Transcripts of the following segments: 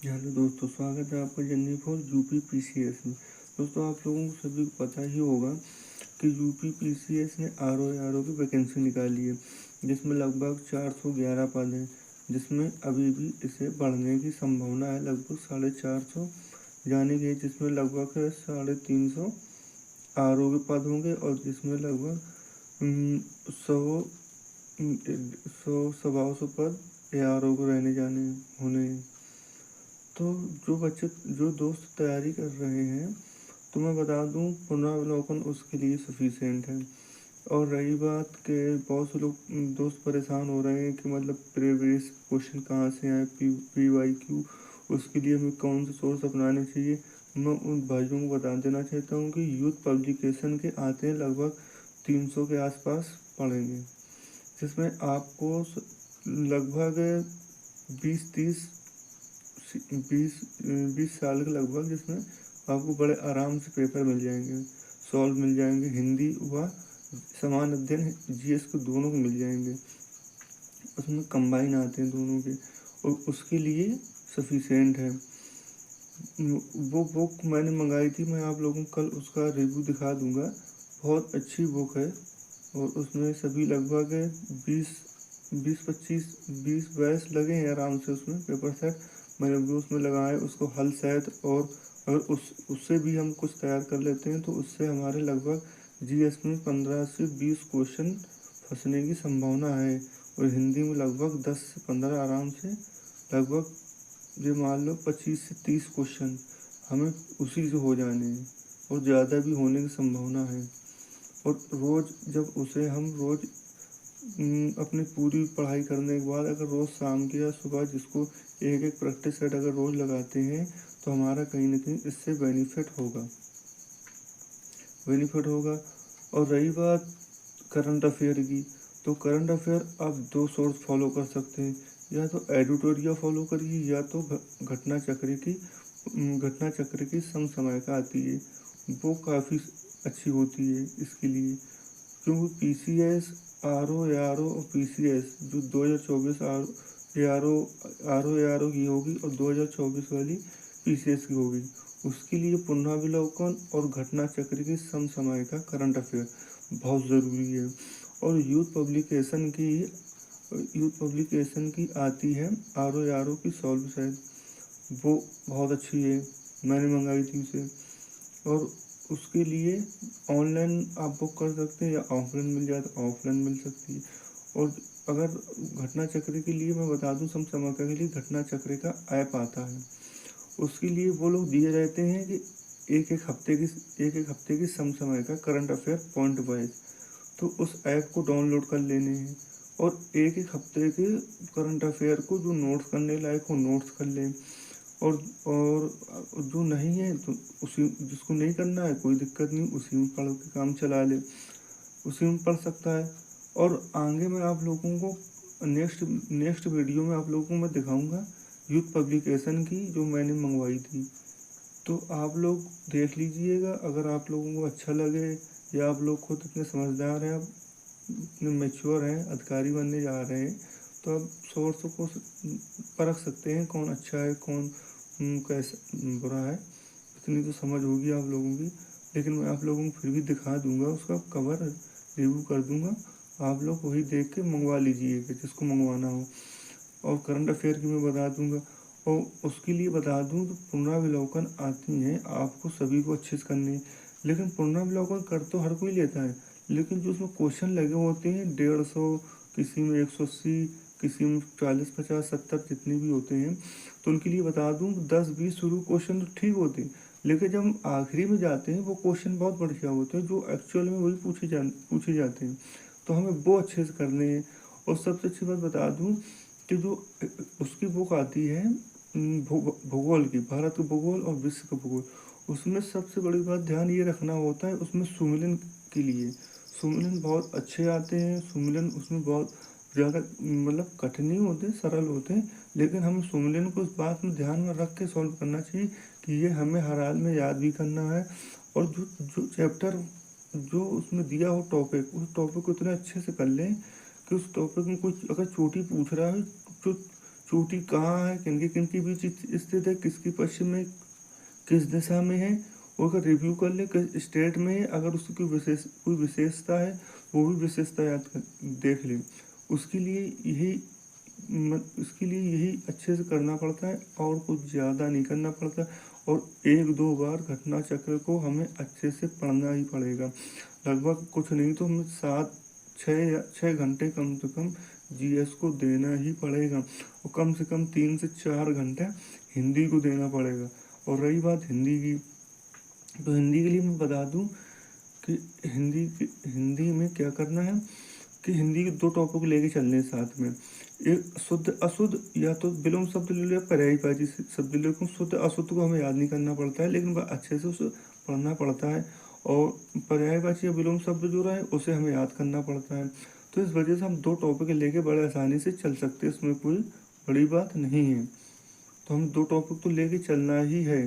Hello दोस्तों, स्वागत है आपका जर्नी फॉर यूपी पीसीएस में। दोस्तों, आप लोगों को सभी को पता ही होगा कि यूपी पीसीएस ने आरओ की वैकेंसी निकाली है, जिसमें लगभग 411 पद हैं, जिसमें अभी भी इसे बढ़ने की संभावना है। लगभग 450 जानी गई, जिसमें लगभग 350 आरओ के पद होंगे और जिसमें लगभग 100 सवा सौ पद एआरओ को रहने जाने होने हैं। तो जो दोस्त तैयारी कर रहे हैं, तो मैं बता दूं, पुनरावलोकन उसके लिए सफिशिएंट है। और रही बात के बहुत से लोग दोस्त परेशान हो रहे हैं कि मतलब प्रीवियस क्वेश्चन कहाँ से आए, PYQ, उसके लिए हमें कौन से सोर्स अपनाने चाहिए। मैं उन भाइयों को बता देना चाहता हूँ कि यूथ पब्लिकेशन के आते हैं, लगभग 300 के आसपास पड़ेंगे, जिसमें आपको लगभग 20-30 बीस 20 साल के लगभग, जिसमें आपको बड़े आराम से पेपर मिल जाएंगे, सॉल्व मिल जाएंगे, हिंदी व समान अध्ययन जीएस को दोनों को मिल जाएंगे। उसमें कंबाइन आते हैं दोनों के, और उसके लिए सफिशिएंट है। वो बुक मैंने मंगाई थी, मैं आप लोगों को कल उसका रिव्यू दिखा दूंगा। बहुत अच्छी बुक है, और उसमें सभी लगभग 20-25 लगे हैं आराम से उसमें पेपर सेट। मैंने भी उसमें लगाए उसको हल सेट, और अगर उससे भी हम कुछ तैयार कर लेते हैं तो उससे हमारे लगभग जीएस में 15 से 20 क्वेश्चन फंसने की संभावना है। और हिंदी में लगभग 10 से 15 आराम से, लगभग ये मान लो 25 से 30 क्वेश्चन हमें उसी से हो जाने हैं, और ज़्यादा भी होने की संभावना है। और रोज़ जब उसे हम रोज़ अपनी पूरी पढ़ाई करने के बाद अगर रोज़ शाम के या सुबह जिसको एक एक प्रैक्टिस सेट अगर रोज़ लगाते हैं, तो हमारा कहीं ना कहीं इससे बेनिफिट होगा। और रही बात करंट अफेयर की, तो करंट अफेयर आप दो सोर्स फॉलो कर सकते हैं, या तो एडिटोरियल फॉलो करिए, या तो घटना चक्र की समसामयिका आती है, वो काफ़ी अच्छी होती है इसके लिए। क्योंकि पीसीएस, आरओ और पीसीएस जो 2024 आर ओ की होगी, और 2024 वाली पीसीएस की होगी, उसके लिए पुनरावलोकन और घटना चक्र की समसामयिका करंट अफेयर बहुत ज़रूरी है। और यूथ पब्लिकेशन की आती है आर ओ की सॉल्व शायद, वो बहुत अच्छी है, मैंने मंगाई थी उसे। और उसके लिए ऑनलाइन आप बुक कर सकते हैं, या ऑफलाइन मिल जाए तो ऑफलाइन मिल सकती है। और अगर घटना चक्र के लिए मैं बता दूं, समसामयिका के लिए घटना चक्र का ऐप आता है, उसके लिए वो लोग दिए रहते हैं कि एक एक हफ्ते की समसामयिका करंट अफेयर पॉइंट वाइज, तो उस ऐप को डाउनलोड कर लेने हैं, और एक एक हफ्ते के करंट अफेयर को जो नोट्स करने लायक हो नोट्स कर लें। और जो नहीं है तो उसी, जिसको नहीं करना है कोई दिक्कत नहीं, उसी में पढ़ के काम चला ले, उसी में पढ़ सकता है। और आगे मैं आप लोगों को नेक्स्ट वीडियो में आप लोगों को मैं दिखाऊंगा यूथ पब्लिकेशन की जो मैंने मंगवाई थी, तो आप लोग देख लीजिएगा। अगर आप लोगों को अच्छा लगे, या आप लोग खुद इतने समझदार हैं, इतने मेच्योर हैं, अधिकारी बनने जा रहे हैं, तो आप सोर्स को परख सकते हैं कौन अच्छा है, कौन कैसा बुरा है। इतनी तो समझ होगी आप लोगों की। लेकिन मैं आप लोगों को फिर भी दिखा दूंगा, उसका कवर रिव्यू कर दूंगा, आप लोग वही देख के मंगवा लीजिएगा जिसको मंगवाना हो। और करंट अफेयर की मैं बता दूंगा। और उसके लिए बता दूं तो पुनरावलोकन आती हैं आपको सभी को अच्छे से करनी है, लेकिन पुनरावलोकन कर तो हर कोई लेता है, लेकिन जो उसमें क्वेश्चन लगे होते हैं 150, किसी में 180, किसी में 40-50-70 जितने भी होते हैं, तो उनके लिए बता दूं 10-20 शुरू क्वेश्चन तो ठीक होते हैं, लेकिन जब हम आखिरी में जाते हैं वो क्वेश्चन बहुत बढ़िया होते हैं, जो एक्चुअल में वही पूछे जाते हैं, तो हमें वो अच्छे से करने हैं। और सबसे अच्छी बात बता दूं कि जो उसकी बुक आती है भूगोल की, भारत का भूगोल और विश्व का भूगोल, उसमें सबसे बड़ी बात ध्यान ये रखना होता है, उसमें सुमेलन के लिए सुमेलन बहुत अच्छे आते हैं। सुमेलन उसमें बहुत ज़्यादा मतलब कठिन नहीं होते, सरल होते हैं, लेकिन हम सुमेलन को इस बात में ध्यान में रख के सॉल्व करना चाहिए कि ये हमें हर हाल में याद भी करना है। और जो जो चैप्टर जो उसमें दिया हो टॉपिक, उस टॉपिक को इतने अच्छे से कर लें कि उस टॉपिक में कुछ अगर चोटी पूछ रहा है, जो चोटी कहाँ है, किन के बीच स्थित है, किसकी पश्चिम में, किस दिशा में है, और अगर रिव्यू कर ले किस स्टेट में है, अगर उसकी कोई विशेषता है वो भी विशेषता देख ले। उसके लिए यही इसके लिए यही अच्छे से करना पड़ता है और कुछ ज़्यादा नहीं करना पड़ता। और 1-2 बार घटना चक्र को हमें अच्छे से पढ़ना ही पड़ेगा। लगभग कुछ नहीं तो हमें 6 घंटे कम से कम जीएस को देना ही पड़ेगा, और कम से कम 3 से 4 घंटे हिंदी को देना पड़ेगा। और रही बात हिंदी की, तो हिंदी के लिए मैं बता दूं कि हिंदी में क्या करना है कि हिंदी के 2 टॉपिक लेके चलने हैं साथ में। एक शुद्ध अशुद्ध, या तो विलोम शब्द ले लो या पर्यायवाची शब्द ले लो। शुद्ध अशुद्ध को हमें याद नहीं करना पड़ता है, लेकिन वह अच्छे से उसे पढ़ना पड़ता है, और पर्यायवाची या विलोम शब्द जो रहे उसे हमें याद करना पड़ता है। तो इस वजह से हम 2 टॉपिक लेके बड़े आसानी से चल सकते हैं, इसमें कोई बड़ी बात नहीं है। तो हम 2 टॉपिक तो लेके चलना ही है।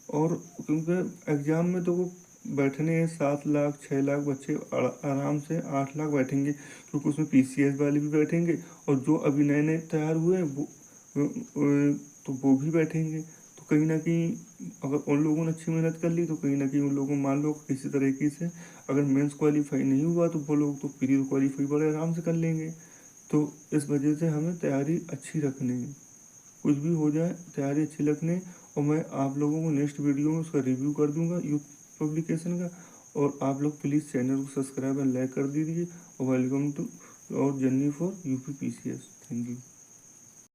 और क्योंकि एग्ज़ाम में तो वो बैठने हैं 7 लाख 6 लाख बच्चे, आराम से 8 लाख बैठेंगे, क्योंकि उसमें पीसीएस वाले भी बैठेंगे, और जो अभी नए नए तैयार हुए हैं तो वो भी बैठेंगे। तो कहीं ना कहीं अगर उन लोगों ने अच्छी मेहनत कर ली तो कहीं ना कहीं उन लोगों मान लो किसी तरीके से अगर मेंस क्वालिफाई नहीं हुआ तो वो लोग तो प्री क्वालिफाई बड़े आराम से कर लेंगे। तो इस वजह से हमें तैयारी अच्छी रखनी है, कुछ भी हो जाए तैयारी अच्छी रखनी। और मैं आप लोगों को नेक्स्ट वीडियो में उसका रिव्यू कर दूंगा यूथ पब्लिकेशन का। और आप लोग प्लीज़ चैनल को सब्सक्राइब एंड लाइक कर दीजिए। और वेलकम टू और journey for UP PCS. Thank you.